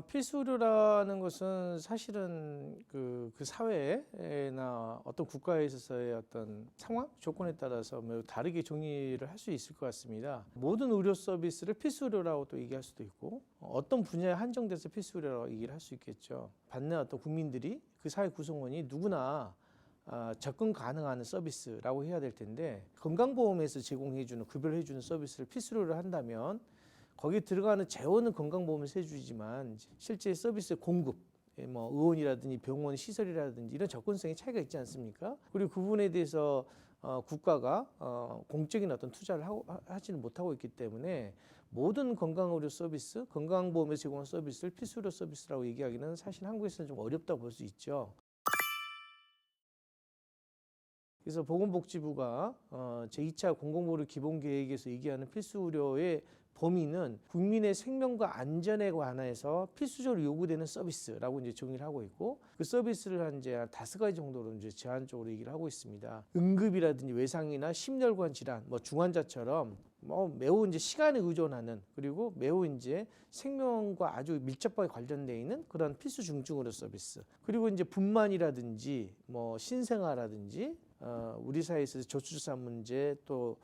필수 의료라는 것은 사실은 그 사회나 어떤 국가에 있어서의 어떤 상황, 조건에 따라서 매우 다르게 정의를 할 수 있을 것 같습니다. 모든 의료 서비스를 필수 의료라고 또 얘기할 수도 있고, 어떤 분야에 한정돼서 필수 의료라고 얘기를 할 수 있겠죠. 받는 어떤 국민들이, 그 사회 구성원이 누구나 접근 가능한 서비스라고 해야 될 텐데, 건강보험에서 제공해주는, 급여를 해주는 서비스를 필수로 한다면 거기에 들어가는 재원은 건강보험에서 해주지만 실제 서비스 공급, 뭐 의원이라든지 병원 시설이라든지 이런 접근성에 차이가 있지 않습니까? 그리고 그 부분에 대해서 국가가 공적인 어떤 투자를 하지는 못하고 있기 때문에 모든 건강의료 서비스, 건강보험에서 제공하는 서비스를 필수의료 서비스라고 얘기하기는 사실 한국에서는 좀 어렵다고 볼 수 있죠. 그래서 보건복지부가 제2차 공공보건 기본계획에서 얘기하는 필수 의료의 범위는 국민의 생명과 안전에 관해서 필수적으로 요구되는 서비스라고 이제 정의를 하고 있고, 그 서비스를 한 이제 5가지 정도로 이제 제한적으로 얘기를 하고 있습니다. 응급이라든지 외상이나 심혈관 질환, 뭐 중환자처럼 뭐 매우 이제 시간에 의존하는, 그리고 매우 이제 생명과 아주 밀접하게 관련되어 있는 그런 필수 중증 의료 서비스. 그리고 이제 분만이라든지 뭐 신생아라든지 우리 사회에서 저출산 문제, 또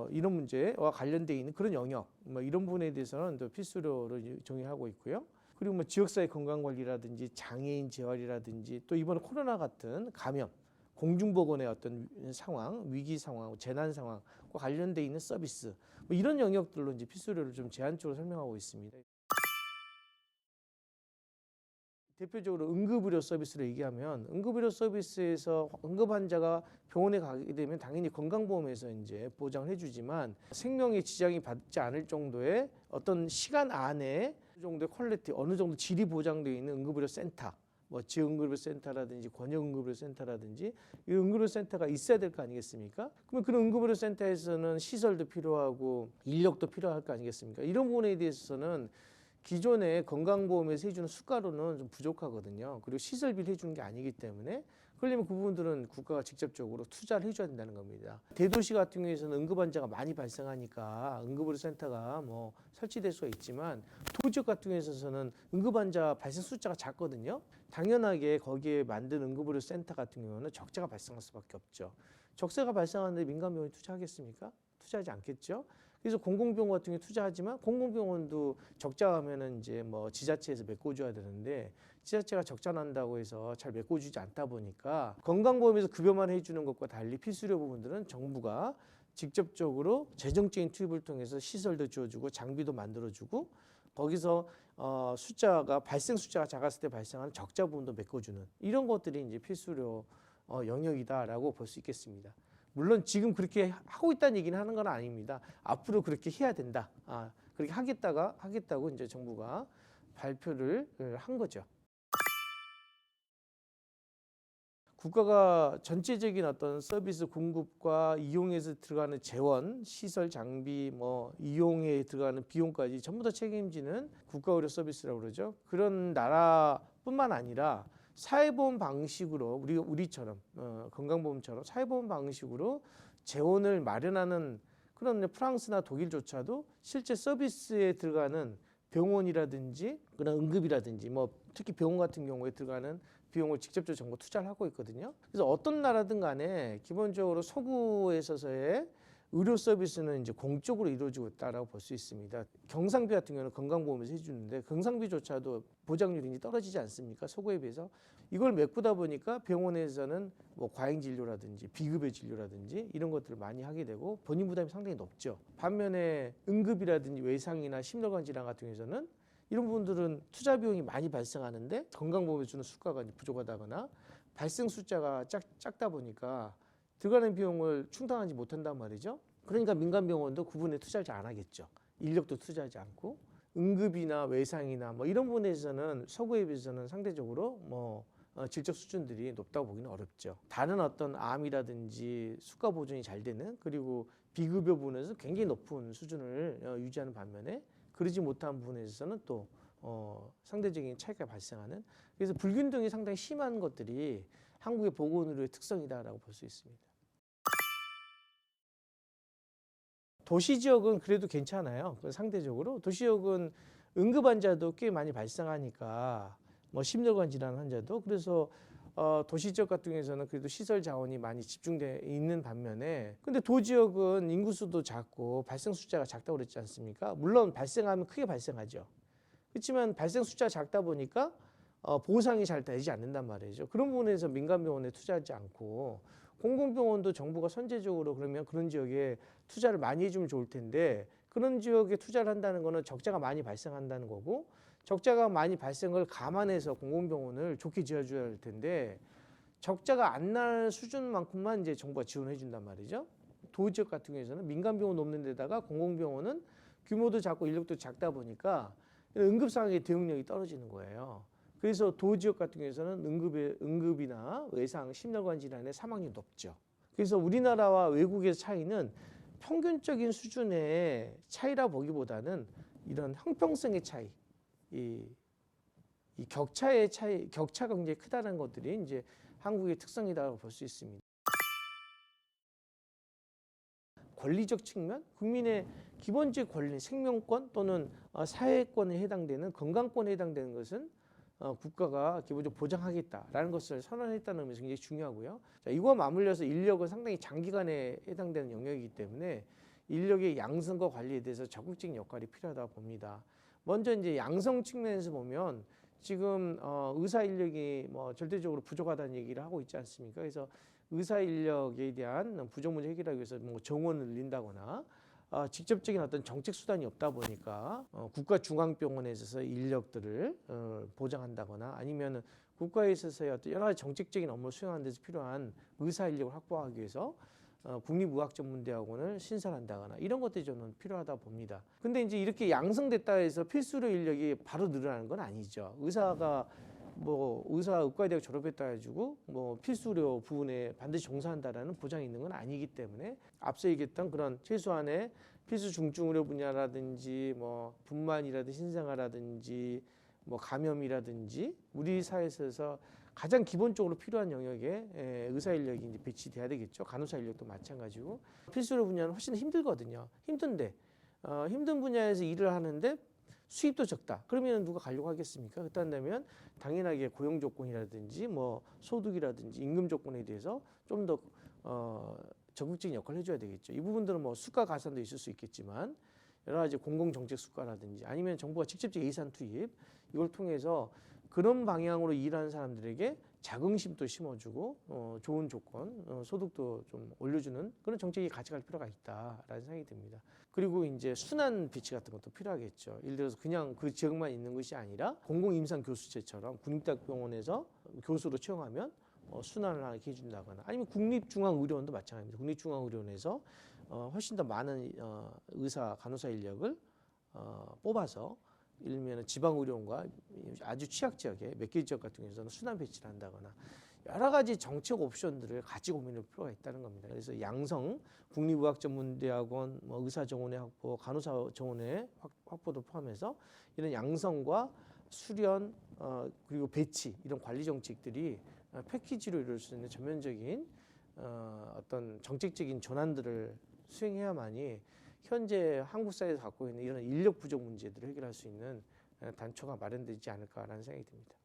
이런 문제와 관련되어 있는 그런 영역, 뭐 이런 부분에 대해서는 또 필수료를 정의하고 있고요. 그리고 뭐 지역사회 건강관리라든지 장애인 재활이라든지, 또 이번에 코로나 같은 감염, 공중보건의 어떤 상황, 위기 상황, 재난 상황과 관련되어 있는 서비스, 뭐 이런 영역들로 이제 필수료를 좀 제한적으로 설명하고 있습니다. 대표적으로 응급의료 서비스를 얘기하면, 응급의료 서비스에서 응급 환자가 병원에 가게 되면 당연히 건강보험에서 이제 보장을 해주지만, 생명에 지장이 받지 않을 정도의 어떤 시간 안에 어느 정도의 퀄리티, 어느 정도 질이 보장되어 있는 응급의료 센터, 뭐 지역응급의료 센터라든지 권역응급의료 센터라든지 이 응급의료 센터가 있어야 될 거 아니겠습니까? 그러면 그런 응급의료 센터에서는 시설도 필요하고 인력도 필요할 거 아니겠습니까? 이런 부분에 대해서는 기존에 건강보험에서 해주는 수가로는 좀 부족하거든요. 그리고 시설비를 해주는 게 아니기 때문에, 그러려면 그 부분들은 국가가 직접적으로 투자를 해줘야 된다는 겁니다. 대도시 같은 경우에서는 응급환자가 많이 발생하니까 응급의료센터가 뭐 설치될 수가 있지만, 도지역 같은 경우에서는 응급환자 발생 숫자가 작거든요. 당연하게 거기에 만든 응급의료센터 같은 경우는 적자가 발생할 수밖에 없죠. 적자가 발생하는데 민간병원이 투자하겠습니까? 투자하지 않겠죠. 그래서 공공병원 같은 경우 투자하지만, 공공병원도 적자하면은 이제 뭐 지자체에서 메꿔줘야 되는데, 지자체가 적자 난다고 해서 잘 메꿔주지 않다 보니까 건강보험에서 급여만 해주는 것과 달리 필수료 부분들은 정부가 직접적으로 재정적인 투입을 통해서 시설도 지어주고 장비도 만들어주고, 거기서 숫자가 발생 숫자가 작았을 때 발생하는 적자 부분도 메꿔주는, 이런 것들이 이제 필수료 영역이다라고 볼 수 있겠습니다. 물론 지금 그렇게 하고 있다는 얘기는 하는 건 아닙니다. 앞으로 그렇게 해야 된다. 그렇게 하겠다고 이제 정부가 발표를 한 거죠. 국가가 전체적인 어떤 서비스 공급과 이용에서 들어가는 재원, 시설, 장비, 뭐 이용에 들어가는 비용까지 전부 다 책임지는 국가의료 서비스라고 그러죠. 그런 나라뿐만 아니라 사회보험 방식으로 우리처럼 건강보험처럼 사회보험 방식으로 재원을 마련하는 그런 프랑스나 독일조차도 실제 서비스에 들어가는 병원이라든지 그런 응급이라든지, 뭐 특히 병원 같은 경우에 들어가는 비용을 직접적으로 정부 투자를 하고 있거든요. 그래서 어떤 나라든 간에 기본적으로 서구에 있어서의 의료 서비스는 이제 공적으로 이루어지고 있다라고 볼 수 있습니다. 경상비 같은 경우는 건강보험에서 해주는데, 경상비조차도 보장률이 떨어지지 않습니까? 서구에 비해서. 이걸 메꾸다 보니까 병원에서는 뭐 과잉 진료라든지 비급여 진료라든지 이런 것들을 많이 하게 되고 본인 부담이 상당히 높죠. 반면에 응급이라든지 외상이나 심혈관 질환 같은 경우에는 이런 부분들은 투자 비용이 많이 발생하는데 건강보험에 주는 수가가 부족하다거나 발생 숫자가 작다 보니까 들어가는 비용을 충당하지 못한단 말이죠. 그러니까 민간병원도 그 부분에 투자를 잘 안 하겠죠. 인력도 투자하지 않고, 응급이나 외상이나 뭐 이런 부분에서는 서구에 비해서는 상대적으로 뭐 질적 수준들이 높다고 보기는 어렵죠. 다른 어떤 암이라든지 수가 보존이 잘 되는, 그리고 비급여 부분에서 굉장히 높은 수준을 유지하는 반면에 그러지 못한 부분에서는 또 상대적인 차이가 발생하는, 그래서 불균등이 상당히 심한 것들이 한국의 보건의료의 특성이다라고 볼 수 있습니다. 도시 지역은 그래도 괜찮아요. 상대적으로 도시 지역은 응급 환자도 꽤 많이 발생하니까 뭐 심혈관 질환 환자도 그래서 도시 지역 같은 경우에는 그래도 시설 자원이 많이 집중돼 있는 반면에 근데 도지역은 인구수도 작고 발생 숫자가 작다고 그랬지 않습니까? 물론 발생하면 크게 발생하죠. 그렇지만 발생 숫자가 작다 보니까 보상이 잘 되지 않는단 말이죠. 그런 부분에서 민간병원에 투자하지 않고 공공병원도 정부가 선제적으로 그러면 그런 지역에 투자를 많이 해주면 좋을 텐데 그런 지역에 투자를 한다는 거는 적자가 많이 발생한다는 거고 적자가 많이 발생을 감안해서 공공병원을 좋게 지어줘야 할 텐데 적자가 안 날 수준만큼만 이제 정부가 지원해 준단 말이죠. 도지역 같은 경우에는 민간병원 없는 데다가 공공병원은 규모도 작고 인력도 작다 보니까 응급 상황의 대응력이 떨어지는 거예요. 그래서 도지역 같은 경우에는 응급이나 외상, 심혈관 질환의 사망률이 높죠. 그래서 우리나라와 외국의 차이는 평균적인 수준의 차이라 보기보다는 이런 형평성의 차이, 이 격차의 차이, 격차가 굉장히 크다는 것들이 이제 한국의 특성이라고 볼 수 있습니다. 권리적 측면, 국민의 기본적 권리, 생명권 또는 사회권에 해당되는 건강권에 해당되는 것은 국가가 기본적으로 보장하겠다라는 것을 선언했다는 점에서 굉장히 중요하고요. 자, 이와 맞물려서 인력은 상당히 장기간에 해당되는 영역이기 때문에 인력의 양성과 관리에 대해서 적극적인 역할이 필요하다고 봅니다. 먼저 이제 양성 측면에서 보면 지금 의사 인력이 뭐 절대적으로 부족하다는 얘기를 하고 있지 않습니까? 그래서 의사 인력에 대한 부족 문제 해결하기 위해서 뭐 정원을 늘린다거나 직접적인 어떤 정책 수단이 없다 보니까 국가 중앙병원에 있어서 인력들을 보장한다거나 아니면 국가에 있어서의 어떤 여러 가지 정책적인 업무를 수행하는 데서 필요한 의사 인력을 확보하기 위해서 국립의학전문대학원을 신설한다거나 이런 것들이 저는 필요하다 봅니다. 근데 이제 이렇게 양성됐다 해서 필수로 인력이 바로 늘어나는 건 아니죠. 의사가 뭐 의과대학 졸업했다 해가지고 뭐 필수료 부분에 반드시 종사한다라는 보장이 있는 건 아니기 때문에 앞서 얘기했던 그런 최소한의 필수 중증 의료 분야라든지 뭐 분만이라든지 신생아라든지 뭐 감염이라든지 우리 사회에서 가장 기본적으로 필요한 영역에 의사 인력이 이제 배치돼야 되겠죠. 간호사 인력도 마찬가지고 필수료 분야는 훨씬 힘들거든요. 힘든데 힘든 분야에서 일을 하는데 수입도 적다. 그러면 누가 가려고 하겠습니까? 그렇다면 당연하게 고용 조건이라든지 뭐 소득이라든지 임금 조건에 대해서 좀 더 적극적인 역할을 해줘야 되겠죠. 이 부분들은 뭐 수가 가산도 있을 수 있겠지만 여러 가지 공공 정책 수가라든지 아니면 정부가 직접적 예산 투입 이걸 통해서 그런 방향으로 일하는 사람들에게 자긍심도 심어주고 좋은 조건, 소득도 좀 올려주는 그런 정책이 같이 갈 필요가 있다라는 생각이 듭니다. 그리고 이제 순환 비치 같은 것도 필요하겠죠. 예를 들어서 그냥 그 지역만 있는 것이 아니라 공공임상교수제처럼 국립대학병원에서 교수로 채용하면 순환을 하게 해준다거나 아니면 국립중앙의료원도 마찬가지입니다. 국립중앙의료원에서 훨씬 더 많은 의사, 간호사 인력을 뽑아서 예를 들면 지방의료원과 아주 취약 지역에 몇 개 지역 같은 경우에는 순환 배치를 한다거나 여러 가지 정책 옵션들을 같이 고민할 필요가 있다는 겁니다. 그래서 양성, 국립의학전문대학원, 뭐 의사 정원의 확보, 간호사 정원의 확보도 포함해서 이런 양성과 수련 그리고 배치 이런 관리 정책들이 패키지로 이룰 수 있는 전면적인 어떤 정책적인 전환들을 수행해야만이 현재 한국 사회에서 갖고 있는 이런 인력 부족 문제들을 해결할 수 있는 단초가 마련되지 않을까라는 생각이 듭니다.